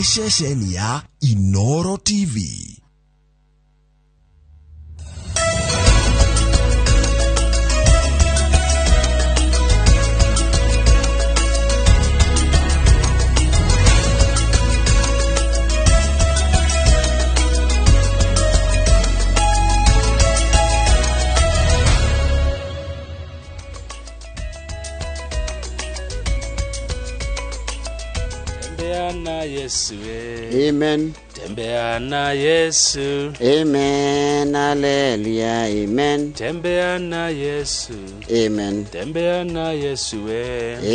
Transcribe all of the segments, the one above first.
ni ceceni ya Inooro TV. Na Yesu, Amen. Tembea na Yesu, Amen. Hallelujah. Amen. tembea na Yesu, Amen. tembea na Yesu,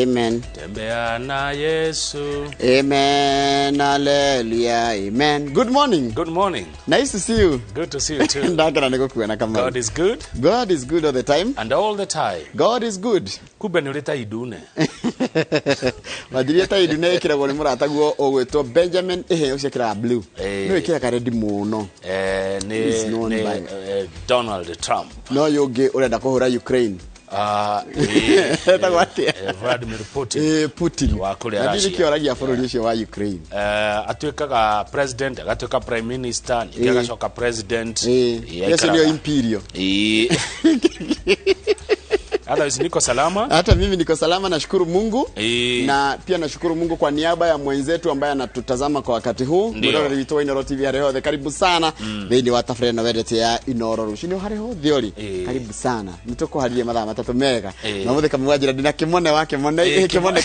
Amen. tembea na Yesu. Amen. Hallelujah. Amen. Good morning. Good morning. Nice to see you. Good to see you too. Ndakana niko kuona kama. God is good. God is good all the time. And all the time. God is good. Kumbe nuleta idune. Madirieta idune kira gole murata guo ogwetwo Benjamin ucekira blue. No ikira ka red muno. Ni Donald Trump. No yoge urenda kuhura Ukraine. Vladimir Putin. Putin. Wa kule Russia. Adili kioragia bururi ucio wa Ukraine. Atuikaga president, agatuika prime minister, igacoka president. Yesu ndio imperial. Hata niko salama. Hata mimi niko salama, nashukuru Mungu. Na pia nashukuru Mungu kwa niaba ya mwenzetu ambaye anatutazama kwa wakati huu. Ndoro rito Inooro TV hariho the karibu sana. Thini wa tafrena wedete ya Inooro Ruciini hariho thiori. Karibu sana. Nitoko harie mathaa matatu mega. Na muthe kamwajira ndina kimone wake mone kimone.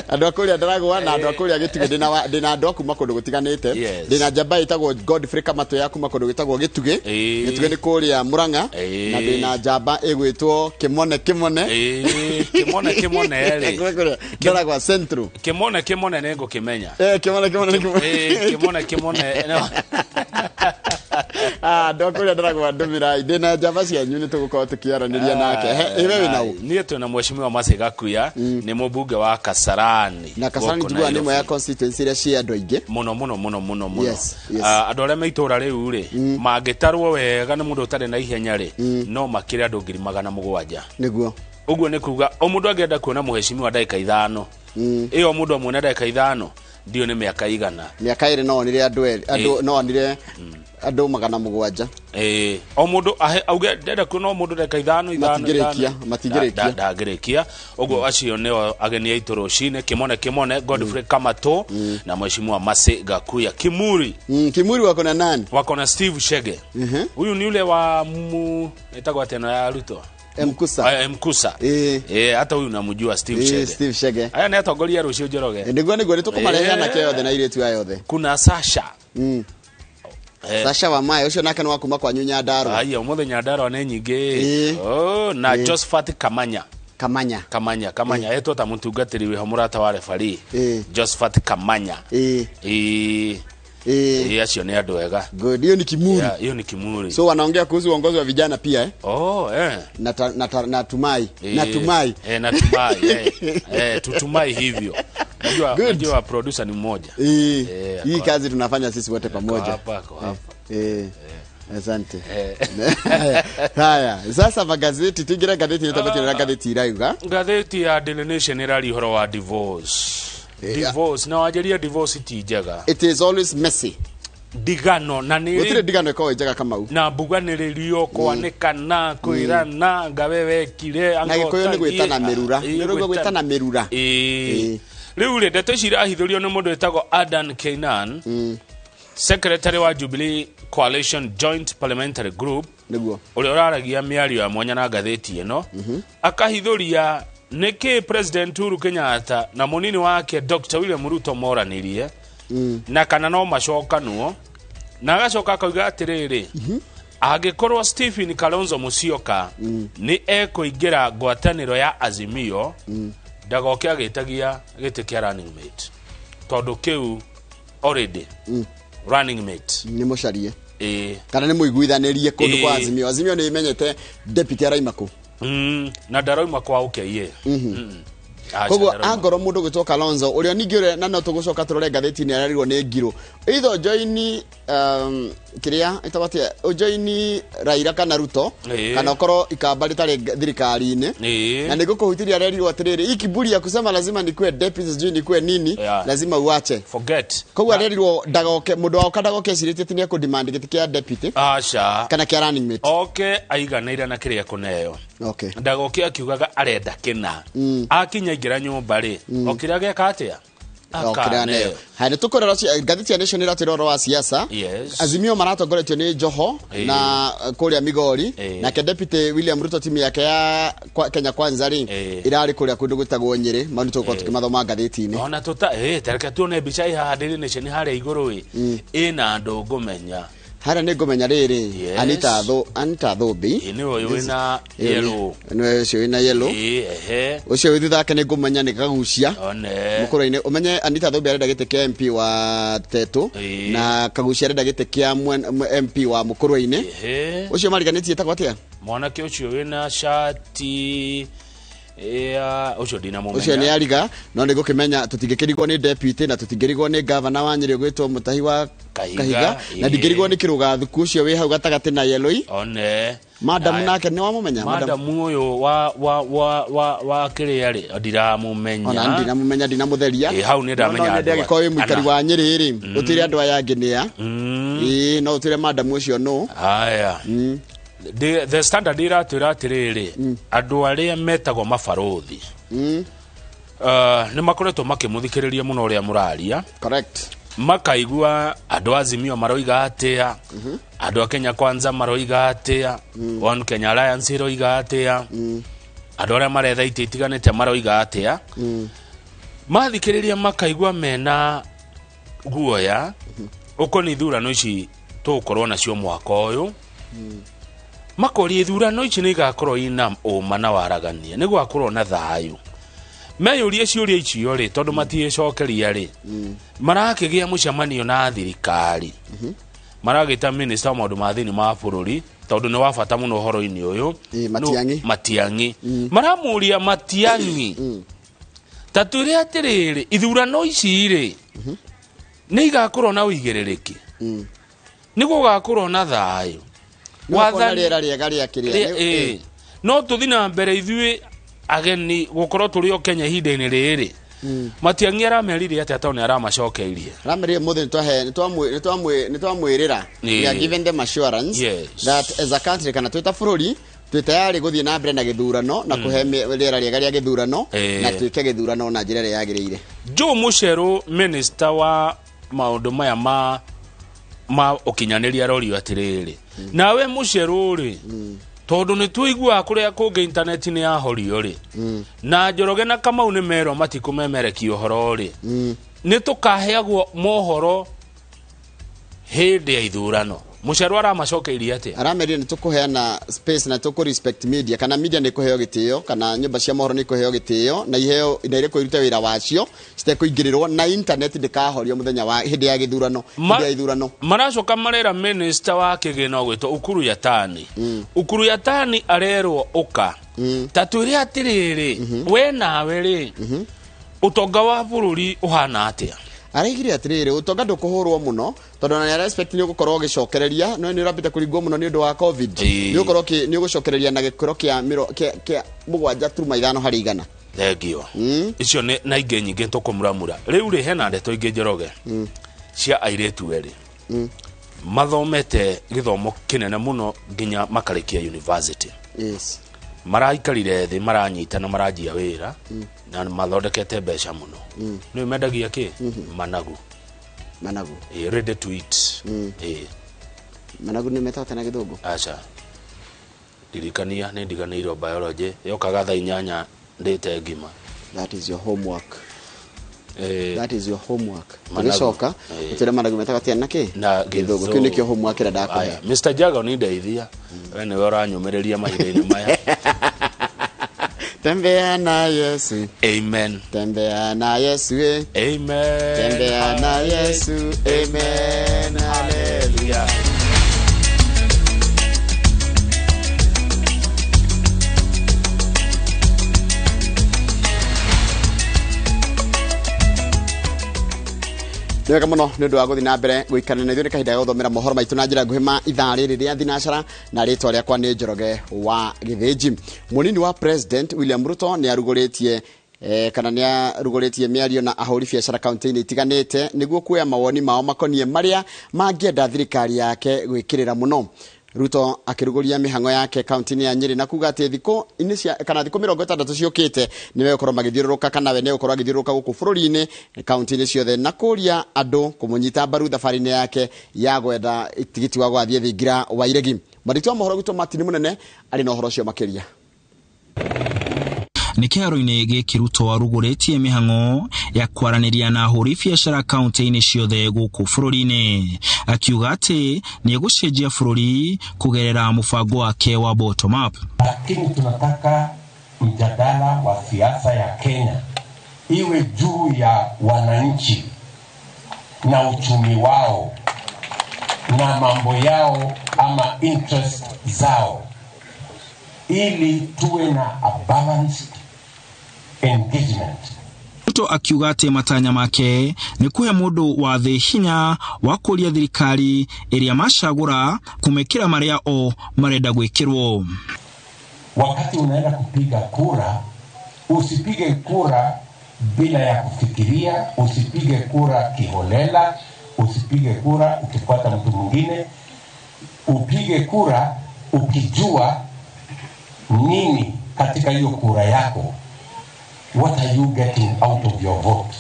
Andu akuri andarago na andu akuri agituge ndina andu akuma kundu gutiganite. Ndina jamba itagwo Godfrey Kamato yaku kundu gitagwo gituge. Gituge ni kuria Muranga na ndina jamba gwitwo kimone kimone ele ndara kwa centro kimone nego kimenya kimone no ndokuri ndara kwa ndumira ndina jamba cia nyuni tugukorwo tukiaraniria nake wewe nao nie tuna mheshimiwa Masega kuya ni mubunge wa Kasarani na Kasarani njugwa ni ya constituency ria cia andu aingi muno andu aria meitura riu ri mangitarwo wega ni mundu utari na ihenya ri no makire andu 700 niguo uguo ni kuga o mundu agenda kuona muheshimiwa dakika 5 iyo mundu amwona dakika 5 ndio ni miaka igana miaka iri no nire andu no nire andu 700 o mundu auge ndenda kuona mundu dakika 5 matingirikia ndagirikia uguo acio neo ageni aitu Ruciini kimone Godfrey Kamato na mheshimiwa Masega kuya Kimuri wako na nani wako na Steve Shege huyu ni yule wa etagwa tena ya Ruto Mkusa hata huyu namjua Steve Shege aya ni atongoria Rucio Njoroge niguo nitukumarehe na keo the na iretu ayo the kuna Sasha Sasha wa Mai ucio nake ni wakuma kwa Nyunya Ndaro aya umothe Nyandarua ne nyingi na Josephat Kamanya etwo ta mutungatiri wi hamurata wa referee Josephat Kamanya acio ni andu ega good hiyo ni Kimuri so wanaongea kuhusu uongozi wa vijana pia natumai tutumai hivyo unajua producer ni mmoja hii kazi tunafanya sisi wote pamoja hapa asante haya sasa magazeti tigira gazeti nitabati na gazeti irauga gazeti ya Daily Nation irari horo wa divorce na wajeria divorce ti njega it is always messy digano na ni utire digano iko njega kama u na buganiririo kwanekana kuirana ngawewe kire ango na gikoyo ni gwitana merura nirugo gwitana merura riu ri ndeto cira ahithurio ni mundu etagwo Adan Keinan secretary wa Jubilee Coalition Joint Parliamentary Group niguo uri uraragia miario ya mwanya na gatheti ino akahithuria niki President Uhuru Kenyatta na munini wake Dr. William Ruto moranirie na kana no macokanuo na agacoka akauga atiriri agikorwo Stephen Kalonzo Musyoka ni ekuingira ngwataniro ya Azimio ndagoke agitagia gite kia running mate tondu kiu already running mate ni musharie kana ni muiguithanirie kundu kwa Azimio ni imenyete deputy Araimako na Daraima kwa ukeye koguo angoro mundu gwitwo Kalonzo urio ningi ure na no tugucoka turore ngatheti ni ararirwo ni ngiro itho joini kiria itabatia joini Raila kana Ruto kana okoro ikamba ritari thirikari-ini na niguo kuhutiria ararirwo atiriri ikiburi ya kusema lazima nikue deputy joini nikue nini lazima uache forget koguo ararirwo ndagoke mundu wa kadagoke cirite tinia ku demand giti kia deputy acha kana kia running mate aiganira na kiria kuneyo ndagoke akiugaga arenda kina akinya ingira nyumba ri okira geka atia akane hadi tukorera gatheti ya Nation iratiro wa siasa Azimio maratongoretio ni Joho na kuria Migori na deputy William Ruto timu yake ya Kenya Kwanza ri irari kuria kundu gutagwo Nyeri manu tuko tukimathoma gatheti-ini ona tereka tuone bicha ihadiri Nation haria iguru wi ina ndungu menya hara ni ngumenya riri Anita Thumbi ni uyu wina yellow ni ucio wina yellow ucio withu thake ni ngumenya ni kagucia mukuru-ini umenye Anita Thumbi arenda gite kia MP wa Tetu na kagucia arenda gite kia MP wa mukuru-ini ucio mariganitie takwa atia mwanake ucio wina shati ucio dina mumenya ucio ni ariga no ni gukimenya tutingikirigwo ni deputy na tutingirigwo ni governor wa Nyeri gwitwo Mutahi wa Kahiga na ndingirigwo ni kiruga thuku ucio wi hau gatagati na Yeloi madam nake ni wa mumenya madam uyu wa kiriari ndira mumenya ona ndina mumenya ndina mutheria hau ni ndamenya andu ndege ko mwikari wa Nyeri ri utire andu aya nginia no utire madam ucio no haya the standard iratwira atiriri andu aria metagwo mabarothi ni makoretwo makimuthikiriria muno uria muraria correct makaigua andu Azimio maroiga atia andu Kenya Kwanza maroiga atia One Kenya Alliance roiga atia andu aria maretha itiganite maroiga atia mathikiriria makaigua mena guoya ukoni thurano ici tukorwo nacio mwaka uyu makori thurano ici ni gakorwo ina uma na waragania ni gwakorwo na thayu meyurie ciuria icio ri tondu maticokeria ri marakigia mucemanio na thirikari maragita minister maundu ma thini ma bururi tondu ni wa bata muno horo-ini uyu Matiangi maramuria Matiangi taturi atiriri ithurano ici ri ni igakorwo na uigiririki ni gugakorwo na thayu wathana riega ria kiria no tuthina mbere ithui ageni gukorwo turi o Kenya hinde-ini riri Matiangi aramerire ati atone aramacokeirie aramerire muthe ni twamwirira we are given them assurance that as a country kana twita bururi twitayari guthie na mbere na githurano na kuhe rira riega ria githurano na twike githurano na njira ria yagirire Joe Mucheru minister wa maundu maya ma ukinyaniria rorio atiriri nawe Mucheru ri tondu ni tuigua kuria kungi internet ni yahorio ri na Njoroge na Kamau ni mero matikumemereki uhoro ri ni tukaheagwo mohoro hindi ya ithurano Mucheru aramacokeirie ati aramerire ni tukuheana space na tuku respect media kana media ni kuheo gitio kana nyumba cia mohoro ni kuheo gitio na iheo ina ile kuiruta wira wacio cite kuingirirwo na internet ndikahorio muthenya wa hindi ya githurano hindi ya ithurano maracoka marera minister wa kigina gwitwo Ukuru Yatani Ukuru Yatani arerwo uka tatwire atiriri we nawe ri utonga wa bururi uhana atia araigire atiriri utonga ndukuhurwo muno tondu na respect ni gukorwo gicokereria no ni urapita kuringwo muno ni undu wa covid ni gukorwo ni gucokereria na gikoro kia 7.5 hari igana thegio icio ni na inge nyingi tukumuramura riu ri hena ndeto ingi Njoroge cia airetu eri mathomete githomo kinene muno nginya makarikia university maraikarire thi maranyita na marajia wira na mathondekete mbeca muno ni mendagia ki managu ready to eat managu ni metata na githungu acha dirikania ni ndiganiro biology yokaga tha 8 ndite ngima that is your homework magicoka utire managu metata tia naki na githungu kini kio homework ira ndakuhe Mr. Jago ni ndeithia we ni uranyumereria mahinda-ini maya tembea na Yesu amen tembea na Yesu amen tembea na Yesu amen hallelujah Niweka muno ni undu wa guthi na mbere guikana na ithuĩ kahinda ga guthomera mohoro maitu na njĩra nguhĩ ithaa rĩrĩ rĩa thinacara na rĩtwa rĩakwa nĩ Njoroge wa Gĩthĩnji. Mũnini wa President William Ruto nĩ arugũrĩtie kana nĩ arugũrĩtie mĩario na ahũri biacara kaunti-inĩ itiganĩte nĩguo kuoya mawoni mao makonie marĩa mangĩenda thirikari yake gwĩkĩrĩra mũno. Ruto akiruguria mihango yake kaunti-inĩ ya Nyeri na kuga ati thikũ 60 ciokite niwe ukorwo magithiũrũrũka kana we ne ukorwo agithiũrũrũka gũkũ bũrũri-inĩ kaunti-inĩ ciothe na kũria andũ kũmunyita mbaru thabarĩ-inĩ yake ya gwetha tigiti wa gũthiĩ thingira wa iregi. Mwandĩki wa mohoro witũ Martin Mũnene arĩ na ũhoro ũcio makĩria. Nĩ kĩharo-inĩ gĩkĩ Ruto arugũrĩtie mĩhango ya kwaranĩria na ahũri biacara kaunti-inĩ ciothe gũkũ bũrũri-inĩ, akiuga atĩ nĩ egũcenjia bũrũri kũgerera mũbango wake wa bottom up. Lakini tunataka mjadala wa siasa ya Kenya iwe juu ya wananchi na uchumi wao na mambo yao ama interest zao, ili tuwe na a balanced engagement. Ruto akiuga atĩ matanya make nĩ kuhe mũndũ wa thĩ hinya wa kũria thirikari ĩrĩa macagũra kumekĩra marĩa o marenda gwĩkĩrwo. Wakati unaenda kupiga kura, usipige kura bila ya kufikiria, usipige kura kiholela, usipige kura ukifuata mtu mwingine, upige kura ukijua nini katika hiyo kura yako. What are you getting out of your vote?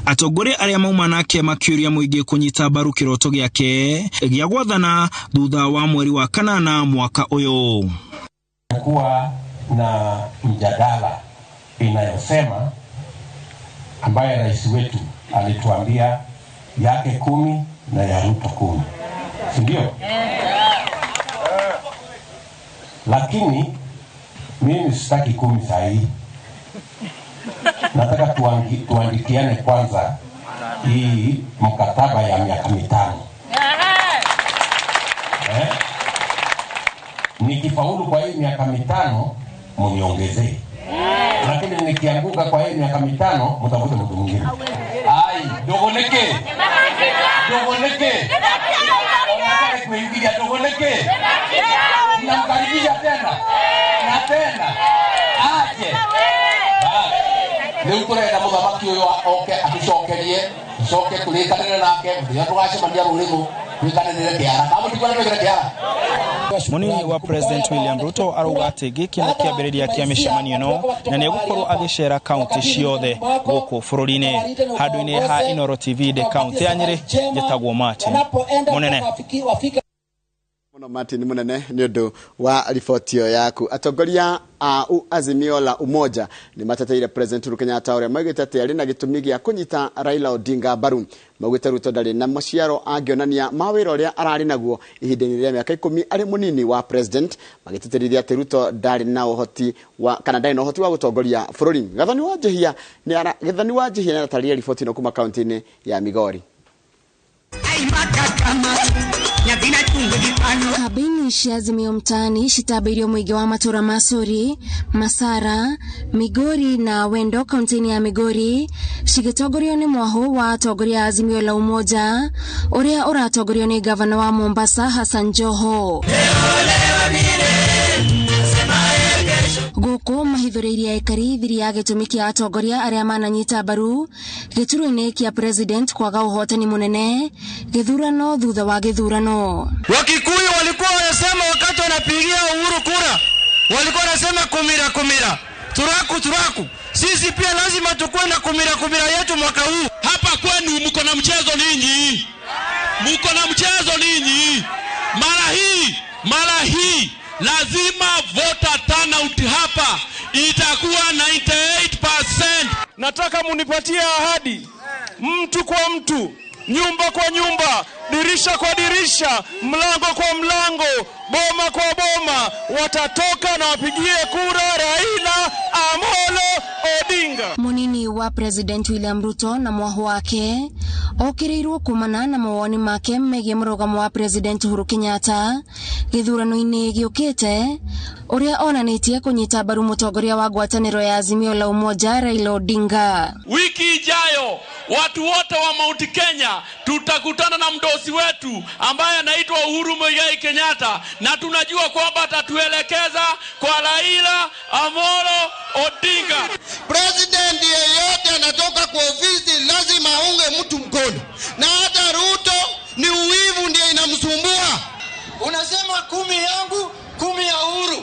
Atongore arĩa mauma nake makiuria mũingĩ kũnyita mbaru kĩroto gĩake gĩa gwathana thutha wa mweri wa kanana mwaka ũyũ. Kuwa na mjadala inayosema ambaye rais wetu alituambia yake 10 na ya Ruto 10. Ndio? Lakini mimi sitaki 10 sahihi. Nataka tuandikiane kwanza hii mkataba ya miaka 5. Nikifaulu kwa hii miaka 5 muniongezee. Lakini nikianguka kwa hii miaka 5 mtafuta mtu mwingine. Ai, dogoneke. Dogoneke. Unataka kuingia dogoneke. Ninamkaribisha tena. Na tena. Aje. Leo turenda muthamaki uyu oke atucokerie coke tulikanire nake ndio tugacemania rurimu twikanire kiara kama tikwana twigire kiara. Munini wa President William Ruto arauga atĩ gĩkĩ nĩ kĩambĩrĩria kĩa mĩcemanio ĩno na nĩ egũkorwo agĩcera kaunti ciothe gũkũ bũrũri-inĩ. Handũ-inĩ ha Inooro TV de kaunti ya Nyeri njĩtagwo Martin Mũnene. Martin Mũnene nĩ ũndũ wa riboti ĩyo yaku. Atongoria a Azimio la Umoja nĩ mateteire President Uhuru Kenyatta ũrĩa maugĩte atĩ arĩ na gĩtũmi gĩa kũnyita Raila Odinga mbaru. Maugĩte Ruto ndarĩ na maciaro angĩonania ma wĩra ũrĩa ararĩ naguo ihinda-inĩ rĩa mĩaka 10 arĩ mũnini wa president, magĩtĩtĩrithia atĩ Ruto ndarĩ na ũhoti wa kana ndarĩ na ũhoti wa gũtongoria bũrũri. Gathani wa Njihia nĩ aratarĩria riboti ĩno kuma kaunti-inĩ ya Migori. Kambĩini cia Azimio mtaani citabĩirio mũingĩ wa matũra ma Sori, Masara, Migori na Wendo kaunti-inĩ ya Migori, cigĩtongorio nĩ mwahũ wa atongoria a Azimio la Umoja ũrĩa ũratongorio nĩ gavana wa Mombasa Hassan Joho. Gũkũ mahithũrĩirie aikari thiri ya gĩtũmi kĩa atongoria arĩa mananyita mbaru gĩturwa-inĩ kĩa president kwaga ũhotani mũnene gĩthurano thutha wa gĩthurano. Wakikuyu walikuwa wanasema wakati wanapigia Uhuru kura, walikuwa wanasema kumira turaku. Sisi pia lazima tukue na kumira yetu mwaka huu. Hapa kwenu mko na mchezo ninyi. Mara hii lazima voter turnout hapa itakuwa 98%. Nataka munipatie ahadi, mtu kwa mtu, nyumba kwa nyumba, dirisha kwa dirisha, mlango kwa mlango, boma kwa boma watatoka na wapigie kura Raila Amolo Odinga. Munini wa President William Ruto na mwaho wake okirirwo kumana na mawoni make megie murugamo wa President Uhuru Kenyatta githurano-ini giukite uria onanitie kunyita mbaru mutongoria wa ngwataniro ya Azimio la Umoja Raila Odinga. Wiki ijayo watu wote wa Mount Kenya tutakutana na mdosi wetu ambaye anaitwa Uhuru Muigai Kenyatta, na tunajua kwamba atatuelekeza kwa Raila Amolo Odinga. President yeyote anatoka kwa ofisi lazima aunge mtu mkono, na hata Ruto ni uwivu ndiye inamsumbua. Unasema 10 yangu 10 ya Uhuru,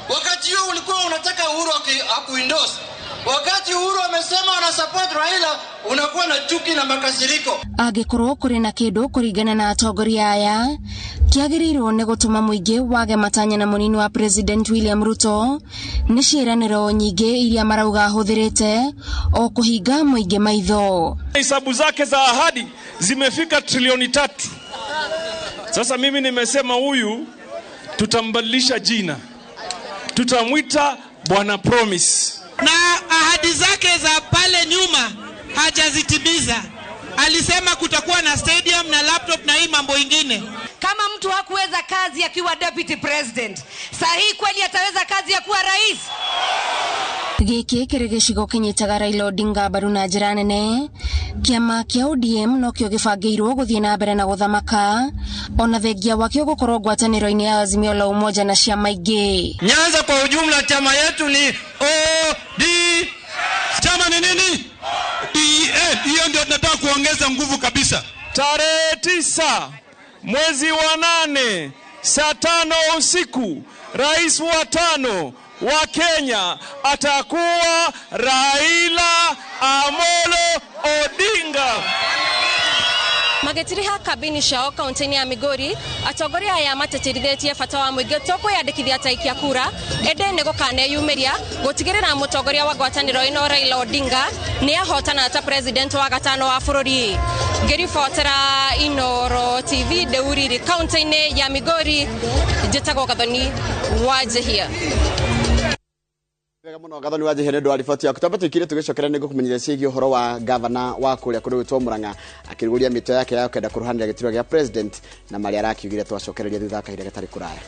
wakati huo ulikuwa unataka Uhuru akuendorse. Wakati Uhuru amesema ana support Raila, unakuwa na chuki na makasiriko. Agikorwo kuri na kindu kuringana na atongoria aya kiagirirwo ni gutuma muingi wage matanya na munini wa President William Ruto ni ciiraniro nyingi iria marauga huthirite o kuhinga muingi maitho. Hesabu zake za ahadi zimefika trilioni 3. Sasa mimi nimesema huyu tutambadilisha jina, tutamwita Bwana Promise. Na ahadi zake za pale nyuma hajazitimiza. Alisema kutakuwa na stadium na laptop na hii mambo ingine. Kama mtu hakuweza kazi akiwa deputy president, sahi kweli ataweza kazi ya kuwa rais? Giki kirigicigo kinyitaga Raila Odinga mbaru na njira nene. Kiama kia ODM no kio gibangirwo guthie na mbere na guthamaka ona thengia wakio gukorwo ngwataniro-ini ya Azimio la Umoja na ciama ingi. Nyanza kwa ujumla chama yetu ni OD. Chama ni nini? Hiyo ndio tunataka kuongeza nguvu kabisa. Tarehe 9 mwezi wa 8 saa 5 usiku rais wa 5 wa Kenya atakuwa Raila Amolo Odinga. Magitiriha kabini shao kaunti ya Migori atongoria ya matetirithitie bata wa muingi toko yandikithia taikia kura ende nego kane yumeria gutigirira mutongoria wa ngwataniro ino Raila Odinga ni ahotana ta president wa gatano wa bururi. Ngiribotera Inooro TV Deuriri kaunti ya Migori jitago gathoni wajehia. Wega muno gathoni waje hene ndo riboti ya kutamba tukire tugicokera nego kumenyithia ciigi uhoro wa governor wa kuria kuri witwa Murang'a akiriguria mito yake ya kwenda kuruhanira gitiro gia president na mari arakiugire twacokereria thutha kahinda gatari kuraya.